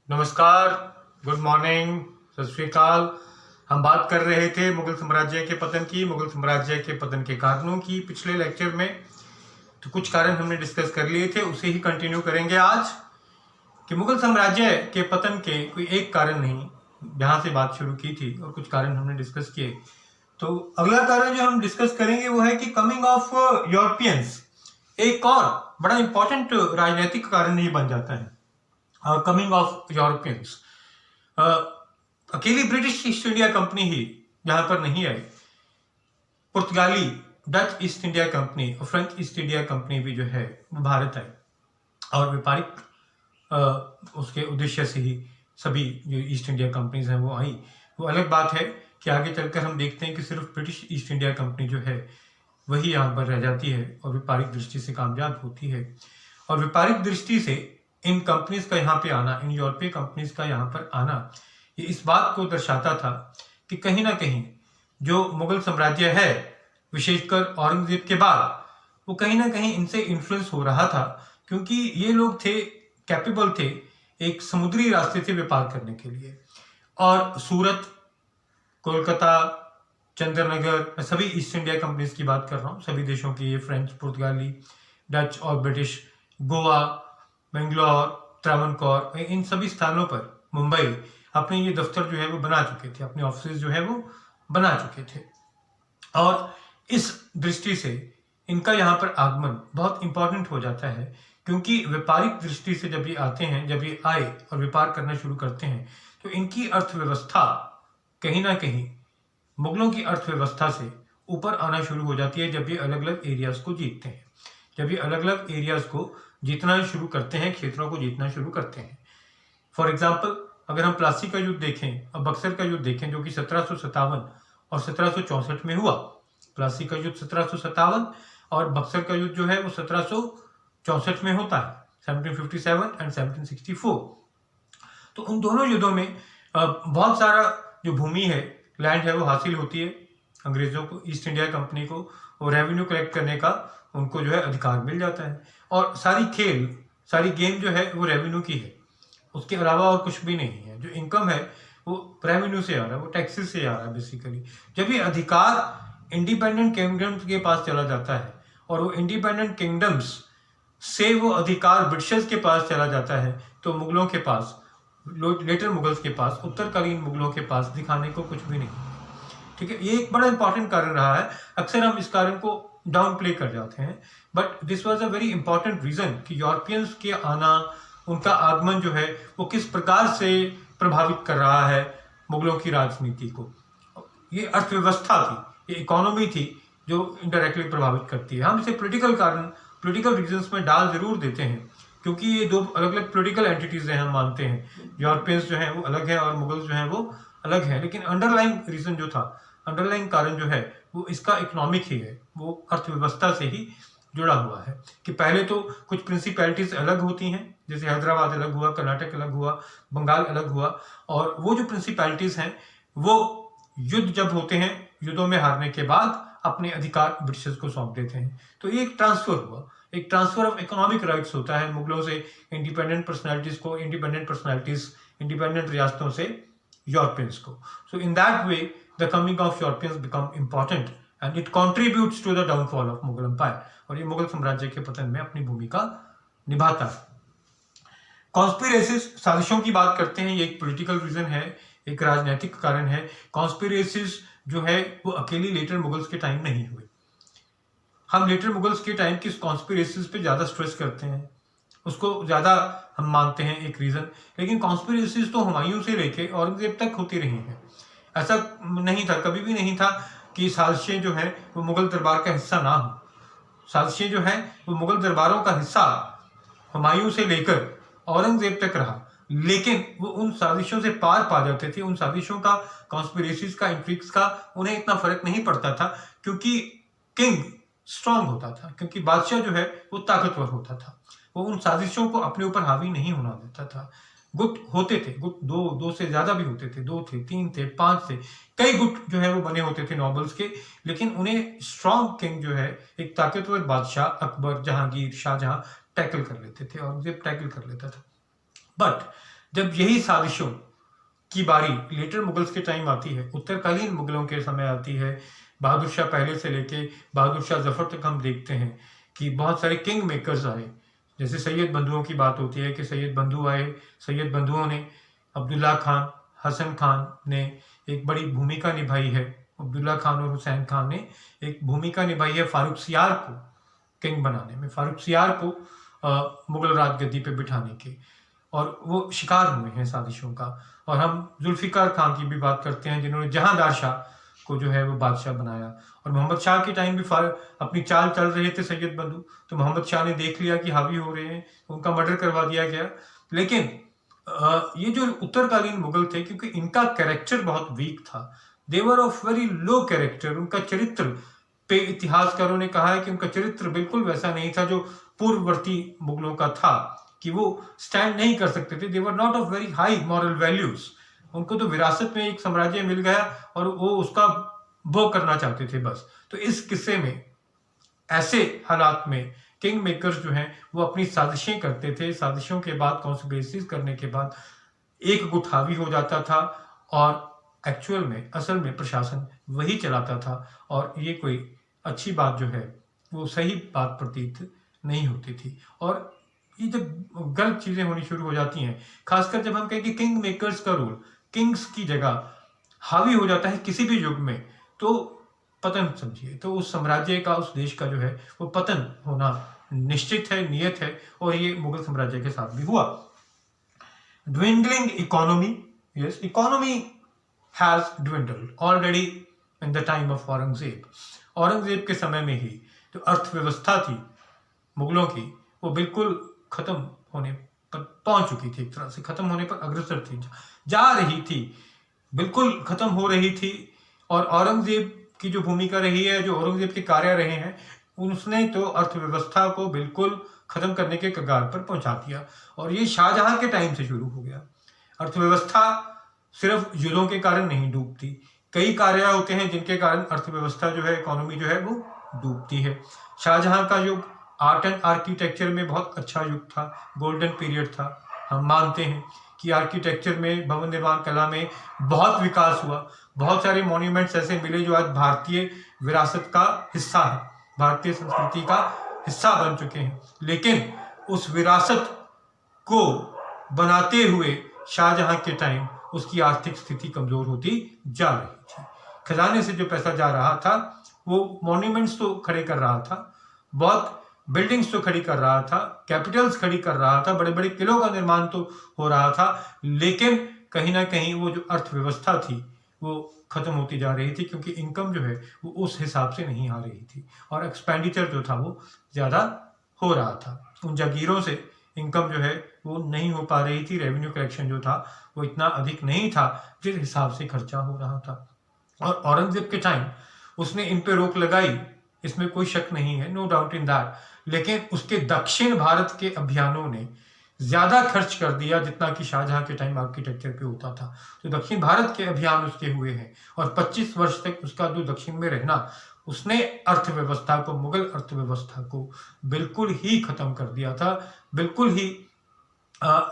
नमस्कार, good morning, सत श्री अकाल। हम बात कर रहे थे मुगल साम्राज्य के पतन की, मुगल साम्राज्य के पतन के कारणों की पिछले लेक्चर में। तो कुछ कारण हमने डिस्कस कर लिए थे, उसे ही कंटिन्यू करेंगे आज कि मुगल साम्राज्य के पतन के कोई एक कारण नहीं, जहां से बात शुरू की थी और कुछ कारण हमने डिस्कस किए। तो अगला कारण जो हम डिस्कस करेंगे वो है कि कमिंग ऑफ यूरोपियंस एक और बड़ा इंपॉर्टेंट राजनीतिक कारण ही बन जाता है। कमिंग ऑफ यूरोपियंस, अकेली ब्रिटिश ईस्ट इंडिया कंपनी ही यहां पर नहीं आई, पुर्तगाली, डच ईस्ट इंडिया कंपनी और फ्रेंच ईस्ट इंडिया कंपनी भी जो है वो भारत आई और व्यापारिक उसके उद्देश्य से ही सभी जो ईस्ट इंडिया कंपनीज हैं वो आई। वो अलग बात है कि आगे चलकर हम देखते हैं कि सिर्फ ब्रिटिश ईस्ट इंडिया कंपनी जो है वही यहाँ पर रह जाती है और व्यापारिक दृष्टि से कामयाब होती है। और व्यापारिक दृष्टि से इन कंपनीज का यहाँ पे आना, इन यूरोपीय कंपनीज का यहाँ पर आना, ये इस बात को दर्शाता था कि कहीं ना कहीं जो मुगल साम्राज्य है, विशेषकर औरंगजेब के बाद, वो कहीं ना कहीं इनसे इन्फ्लुएंस हो रहा था, क्योंकि ये लोग थे, कैपेबल थे एक समुद्री रास्ते से व्यापार करने के लिए। और सूरत, कोलकाता, चंद्रनगर, मैं सभी ईस्ट इंडिया कंपनीज की बात कर रहा हूँ, सभी देशों की, ये फ्रेंच, पुर्तगाली, डच और ब्रिटिश, गोवा, बेंगलोर, त्रावणकोर, इन सभी स्थानों पर, मुंबई, अपने ये दफ्तर जो है वो बना चुके थे, अपने ऑफिस जो है वो बना चुके थे। और इस दृष्टि से इनका यहाँ पर आगमन बहुत इंपॉर्टेंट हो जाता है, क्योंकि व्यापारिक दृष्टि से जब ये आते हैं, जब ये आए और व्यापार करना शुरू करते हैं, तो इनकी अर्थव्यवस्था कहीं ना कहीं मुगलों की अर्थव्यवस्था से ऊपर आना शुरू हो जाती है जब ये अलग अलग एरियाज को जीतते हैं, जब ये अलग अलग एरियाज को जीतना शुरू करते हैं, क्षेत्रों को जीतना शुरू करते हैं। फॉर एग्जाम्पल, अगर हम प्लासी का युद्ध देखें और बक्सर का युद्ध देखें, जो कि 1757 और 1764 में हुआ। प्लासी का युद्ध 1757 और बक्सर का युद्ध जो है वो 1764 में होता है, 1757 एंड 1764। तो उन दोनों युद्धों में बहुत सारा जो भूमि है, लैंड है, वो हासिल होती है अंग्रेजों को, ईस्ट इंडिया कंपनी को, और रेवेन्यू कलेक्ट करने का उनको जो है अधिकार मिल जाता है। और सारी खेल, सारी गेम जो है वो रेवेन्यू की है, उसके अलावा और कुछ भी नहीं है। जो इनकम है वो रेवेन्यू से आ रहा है, वो टैक्सेस से आ रहा है बेसिकली। जब ये अधिकार इंडिपेंडेंट किंगडम्स के पास चला जाता है और वो इंडिपेंडेंट किंगडम्स से वो अधिकार ब्रिटिशर्स के पास चला जाता है, तो मुगलों के पास, लेटर मुगल्स के पास, उत्तरकालीन मुगलों के पास दिखाने को कुछ भी नहीं। ठीक है, ये एक बड़ा इंपॉर्टेंट कारण रहा है। अक्सर हम इस कारण को डाउन प्ले कर जाते हैं, but this was a very important reason कि यूरोपियंस के आना, उनका आगमन जो है वो किस प्रकार से प्रभावित कर रहा है मुगलों की राजनीति को। ये अर्थव्यवस्था थी, ये इकोनॉमी थी जो इनडायरेक्टली प्रभावित करती है। हम इसे पॉलिटिकल कारण, पॉलिटिकल रीजंस में डाल जरूर देते हैं, क्योंकि ये दो अलग अलग पॉलिटिकल एंटिटीज हैं, हम मानते हैं। यूरोपियंस जो है वो अलग है और मुगल्स जो है वो अलग है, लेकिन अंडरलाइन रीजन जो था, अंडरलाइन कारण जो है वो इसका इकोनॉमिक ही है, वो अर्थव्यवस्था से ही जुड़ा हुआ है। कि पहले तो कुछ प्रिंसिपैलिटीज अलग होती हैं, जैसे हैदराबाद अलग हुआ, कर्नाटक अलग हुआ, बंगाल अलग हुआ, और वो जो प्रिंसिपैलिटीज हैं वो युद्ध जब होते हैं, युद्धों में हारने के बाद अपने अधिकार ब्रिटिशर्स को सौंप देते हैं। तो ये एक ट्रांसफर हुआ, एक ट्रांसफर ऑफ इकोनॉमिक राइट्स होता है मुगलों से इंडिपेंडेंट पर्सनैलिटीज को, इंडिपेंडेंट पर्सनैलिटीज, इंडिपेंडेंट रियासतों से यूरोपियंस को। So in that way the coming of Europeans become important and it contributes to the downfall of Mughal empire, और ये मुगल साम्राज्य के पतन में अपनी भूमिका निभाता है। कॉन्स्पिरेसीज, साजिशों की बात करते हैं, ये एक पॉलिटिकल रीजन है, एक राजनीतिक कारण है। कॉन्स्पिरेसीज जो है वो अकेली लेटर मुगल्स के टाइम नहीं हुए। हम लेटर मुगल्स के टाइम की कॉन्स्पिरेसीज पे ज्यादा स्ट्रेस करते हैं, उसको ज्यादा हम मानते हैं एक रीजन, लेकिन कॉन्स्पिरेसीज तो हुमायूं से लेके औरंगजेब तक होती रही हैं। ऐसा नहीं था, कभी भी नहीं था कि साजिशें जो है वो मुगल दरबार का हिस्सा ना हो। साजिशें जो है वो मुगल दरबारों का हिस्सा हुमायूं से लेकर औरंगजेब तक रहा, लेकिन वो उन साजिशों से पार पा जाते थे। उन साजिशों का, कॉन्स्पिरेसीज का, इंट्रिग्स का उन्हें इतना फर्क नहीं पड़ता था, क्योंकि किंग स्ट्रांग होता था, क्योंकि बादशाह जो है वो ताकतवर होता था। वो उन साजिशों को अपने ऊपर हावी नहीं होना देता था। गुट होते थे, गुट दो से ज्यादा भी होते थे, 2 थे, 3 थे, 5 थे, कई गुट जो है वो बने होते थे नॉबल्स के, लेकिन उन्हें स्ट्रांग किंग जो है, एक ताकतवर बादशाह अकबर, जहांगीर, शाहजहां टैकल कर लेते थे, औरंगजेब टैकल कर लेता था। बट जब यही साजिशों की बारी लेटर मुगल्स के टाइम आती है, उत्तरकालीन मुगलों के समय आती है, बहादुर शाह पहले से लेके बहादुर शाह जफर तक हम देखते हैं कि बहुत सारे किंग मेकर्स आए। जैसे सैयद बंधुओं की बात होती है कि सैयद बंधु आए, सैयद बंधुओं ने अब्दुल्ला खान, हसन खान ने एक बड़ी भूमिका निभाई है। अब्दुल्ला खान और हुसैन खान ने एक भूमिका निभाई है फारूक सियार को किंग बनाने में, फारूक सियार को मुगल राज गद्दी पे बिठाने के, और वो शिकार हुए हैं साजिशों का। और हम जुल्फिकार खान की भी बात करते हैं जिन्होंने जहांदार शाह को जो है वो बादशाह बनाया। और मोहम्मद शाह के टाइम भी अपनी चाल चल रहे थे सैयद बंधु, तो मोहम्मद शाह ने देख लिया कि हावी हो रहे हैं, उनका मर्डर करवा दिया गया। लेकिन ये जो उत्तरकालीन मुगल थे, क्योंकि इनका कैरेक्टर बहुत वीक था, देवर ऑफ वेरी लो कैरेक्टर, उनका चरित्र पे इतिहासकारों ने कहा है कि उनका चरित्र बिल्कुल वैसा नहीं था जो पूर्ववर्ती मुगलों का था, कि वो स्टैंड नहीं कर सकते थे। They were not of very high moral values. उनको तो विरासत में एक साम्राज्य मिल गया और वो उसका भोग करना चाहते थे बस। तो इस किस्से में, ऐसे हालात में किंग मेकर्स जो हैं वो अपनी साजिशें करते थे। साजिशों के बाद कॉन्स्पिरेसीज करने के बाद एक गुट हावी हो जाता था और एक्चुअल में, असल में प्रशासन वही चलाता था, और ये कोई अच्छी बात जो है वो सही बात प्रतीत नहीं होती थी। और ये जब गलत चीजें होनी शुरू हो जाती हैं, खासकर जब हम कहें कि किंग मेकर्स का रोल, किंग्स की जगह हावी हो जाता है किसी भी युग में, तो पतन समझिए, तो उस साम्राज्य का, उस देश का जो है वो पतन होना निश्चित है, नियत है। और ये मुगल साम्राज्य के साथ भी हुआ। Dwindling economy, yes, economy has dwindled already in the time of Aurangzeb. Aurangzeb के समय में ही जो अर्थव्यवस्था थी मुगलों की, वो बिल्कुल खत्म होने पर पहुंच चुकी थी, एक तरह से खत्म होने पर अग्रसर थी, जा रही थी, बिल्कुल खत्म हो रही थी। और औरंगजेब की जो भूमिका रही है, जो औरंगजेब के कार्य रहे हैं, उसने तो अर्थव्यवस्था को बिल्कुल खत्म करने के कगार पर पहुंचा दिया। और ये शाहजहां के टाइम से शुरू हो गया। अर्थव्यवस्था सिर्फ युद्धों के कारण नहीं डूबती, कई कार्य होते हैं जिनके कारण अर्थव्यवस्था जो है, इकोनॉमी जो है वो डूबती है। शाहजहां का युग आर्ट एंड आर्किटेक्चर में बहुत अच्छा युग था, गोल्डन पीरियड था। हम मानते हैं कि आर्किटेक्चर में, भवन निर्माण कला में बहुत विकास हुआ। बहुत सारे मॉन्यूमेंट्स ऐसे मिले जो आज भारतीय विरासत का हिस्सा है, भारतीय संस्कृति का हिस्सा बन चुके हैं। लेकिन उस विरासत को बनाते हुए शाहजहां के टाइम उसकी आर्थिक स्थिति कमजोर होती जा रही थी। खजाने से जो पैसा जा रहा था वो मॉन्यूमेंट्स तो खड़े कर रहा था, बहुत बिल्डिंग्स तो खड़ी कर रहा था, कैपिटल्स खड़ी कर रहा था, बड़े बड़े किलों का निर्माण तो हो रहा था, लेकिन कहीं ना कहीं वो जो अर्थव्यवस्था थी वो खत्म होती जा रही थी, क्योंकि इनकम जो है वो उस हिसाब से नहीं आ रही थी और एक्सपेंडिचर जो था वो ज़्यादा हो रहा था। उन जागीरों से इनकम जो है वो नहीं हो पा रही थी, रेवेन्यू कलेक्शन जो था वो इतना अधिक नहीं था जिस हिसाब से खर्चा हो रहा था। और औरंगजेब के टाइम उसने इन पे रोक लगाई, इसमें कोई शक नहीं है, नो डाउट इन दैट। लेकिन उसके दक्षिण भारत के अभियानों ने ज्यादा खर्च कर दिया जितना कि शाहजहां के टाइम आर्किटेक्चर पे होता था। तो दक्षिण भारत के अभियान उसके हुए हैं और 25 वर्ष तक उसका जो दक्षिण में रहना, उसने अर्थव्यवस्था को, मुगल अर्थव्यवस्था को बिल्कुल ही खत्म कर दिया था। बिल्कुल ही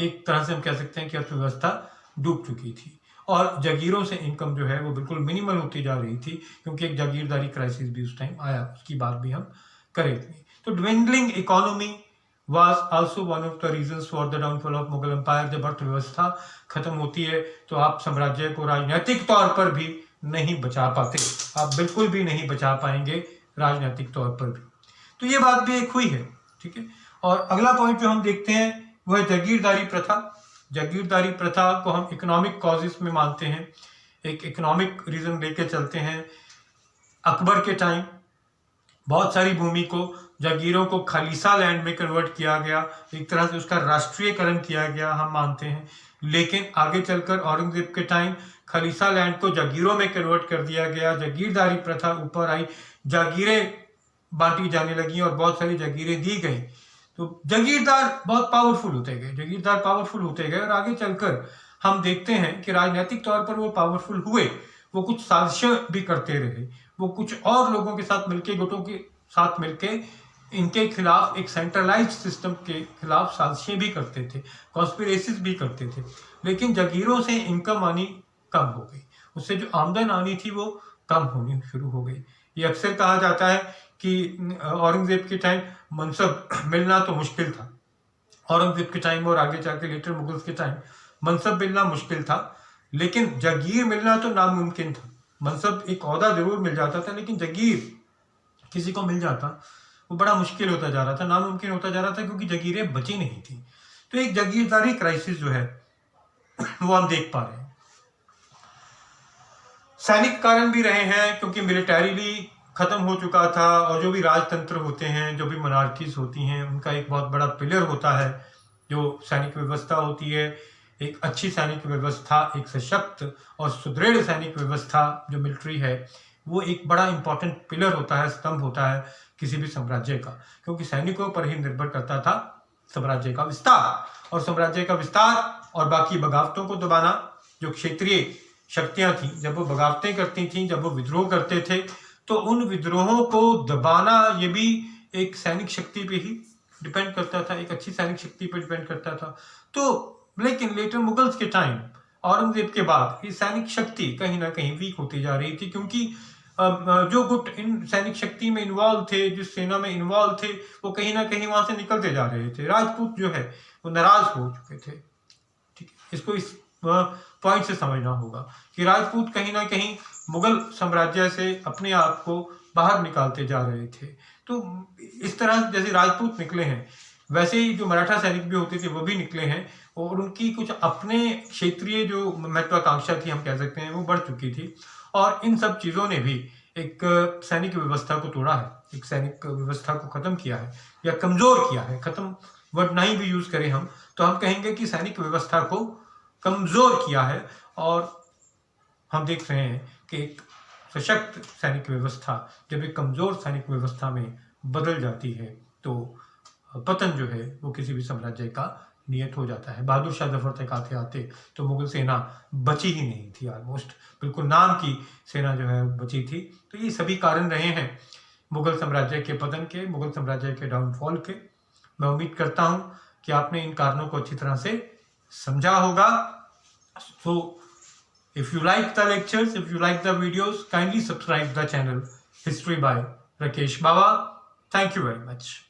एक तरह से हम कह सकते हैं कि अर्थव्यवस्था डूब चुकी थी और जागीरों से इनकम जो है वो बिल्कुल मिनिमल होती जा रही थी, क्योंकि एक जागीरदारी क्राइसिस भी उस टाइम आया, उसकी बात भी हम करेंगे। तो dwindling economy was also one of the reasons for the downfall of Mughal Empire। जब अर्थव्यवस्था खत्म होती है तो आप साम्राज्य को राजनीतिक तौर पर भी नहीं बचा पाते, आप बिल्कुल भी नहीं बचा पाएंगे राजनीतिक तौर पर भी। तो ये बात भी एक हुई है, ठीक है। और अगला पॉइंट जो हम देखते हैं वह है जागीरदारी प्रथा। जागीरदारी प्रथा को हम इकोनॉमिक कॉजेस में मानते हैं, एक इकोनॉमिक रीजन लेके चलते हैं। अकबर के टाइम बहुत सारी भूमि को, जागीरों को खालिसा लैंड में कन्वर्ट किया गया, एक तरह से उसका राष्ट्रीयकरण किया गया, हम मानते हैं। लेकिन आगे चलकर औरंगजेब के टाइम खालिसा लैंड को जागीरों में कन्वर्ट कर दिया गया, जागीरदारी प्रथा ऊपर आई, जागीरें बांटी जाने लगी और बहुत सारी जागीरें दी गई। तो जागीरदार बहुत पावरफुल होते गए, जागीरदार पावरफुल होते गए और आगे चलकर हम देखते हैं कि राजनीतिक तौर पर वो पावरफुल हुए, वो कुछ साजिशें भी करते रहे, वो कुछ और लोगों के साथ मिलके, गुटों के साथ मिलके इनके खिलाफ एक सेंट्रलाइज्ड सिस्टम के खिलाफ साजिशें भी करते थे, कॉन्स्पिरेसीज भी करते थे। लेकिन जागीरों से इनकम आनी कम हो गई, उससे जो आमदन आनी थी वो कम होनी शुरू हो गई। ये अक्सर कहा जाता है कि औरंगजेब के टाइम मनसब मिलना तो मुश्किल था, औरंगजेब के टाइम और आगे जाके लेटर मुगल्स के टाइम मनसब मिलना मुश्किल था, लेकिन जागीर मिलना तो नामुमकिन था। मनसब एक ओहदा जरूर मिल जाता था, लेकिन जागीर किसी को मिल जाता वो बड़ा मुश्किल होता जा रहा था, नामुमकिन होता जा रहा था, क्योंकि जागीरें बची नहीं थी। तो एक जागीरदारी क्राइसिस जो है वो हम देख पा रहे हैं। सैनिक कारण भी रहे हैं, क्योंकि मिलिटरीली खत्म हो चुका था, और जो भी राजतंत्र होते हैं, जो भी मोनार्कीज होती हैं, उनका एक बहुत बड़ा पिलर होता है जो सैनिक व्यवस्था होती है। एक अच्छी सैनिक व्यवस्था, एक सशक्त और सुदृढ़ सैनिक व्यवस्था जो मिलिट्री है, वो एक बड़ा इंपॉर्टेंट पिलर होता है, स्तंभ होता है किसी भी साम्राज्य का, क्योंकि सैनिकों पर ही निर्भर करता था साम्राज्य का विस्तार। और साम्राज्य का विस्तार और बाकी बगावतों को दबाना, जो क्षेत्रीय शक्तियां थी, जब वो बगावतें करती थी, जब वो विद्रोह करते थे, तो उन विद्रोहों को दबाना ये भी एक सैनिक शक्ति पे ही डिपेंड करता था, एक अच्छी सैनिक शक्ति पे डिपेंड करता था। तो लेकिन लेटर मुगल्स के टाइम, औरंगजेब के बाद, ये सैनिक शक्ति कहीं ना कहीं वीक होती जा रही थी, क्योंकि जो गुट इन सैनिक शक्ति में इन्वॉल्व थे, जिस सेना में इन्वॉल्व थे, वो कहीं ना कहीं वहां से निकलते जा रहे थे। राजपूत जो है वो नाराज हो चुके थे। ठीक है, इसको इस पॉइंट से समझना होगा कि राजपूत कहीं ना कहीं मुगल साम्राज्य से अपने आप को बाहर निकालते जा रहे थे। तो इस तरह जैसे राजपूत निकले हैं, वैसे ही जो मराठा सैनिक भी होते थे वो भी निकले हैं, और उनकी कुछ अपने क्षेत्रीय जो महत्वाकांक्षा थी, हम कह सकते हैं, वो बढ़ चुकी थी। और इन सब चीज़ों ने भी एक सैनिक व्यवस्था को तोड़ा है, एक सैनिक व्यवस्था को ख़त्म किया है या कमज़ोर किया है। ख़त्म वर्ड नहीं भी यूज़ करें हम, तो हम कहेंगे कि सैनिक व्यवस्था को कमज़ोर किया है। और हम देख रहे हैं कि एक सशक्त सैनिक व्यवस्था जब एक कमज़ोर सैनिक व्यवस्था में बदल जाती है, तो पतन जो है वो किसी भी साम्राज्य का नियत हो जाता है। बहादुर शाह जफर तक आते आते तो मुगल सेना बची ही नहीं थी, ऑलमोस्ट बिल्कुल नाम की सेना जो है बची थी। तो ये सभी कारण रहे हैं मुगल साम्राज्य के पतन के, मुगल साम्राज्य के डाउनफॉल के। मैं उम्मीद करता हूँ कि आपने इन कारणों को अच्छी तरह से समझा होगा। So if you like the lectures, if you like the videos, kindly subscribe the channel History by Rakesh Baba. Thank you very much.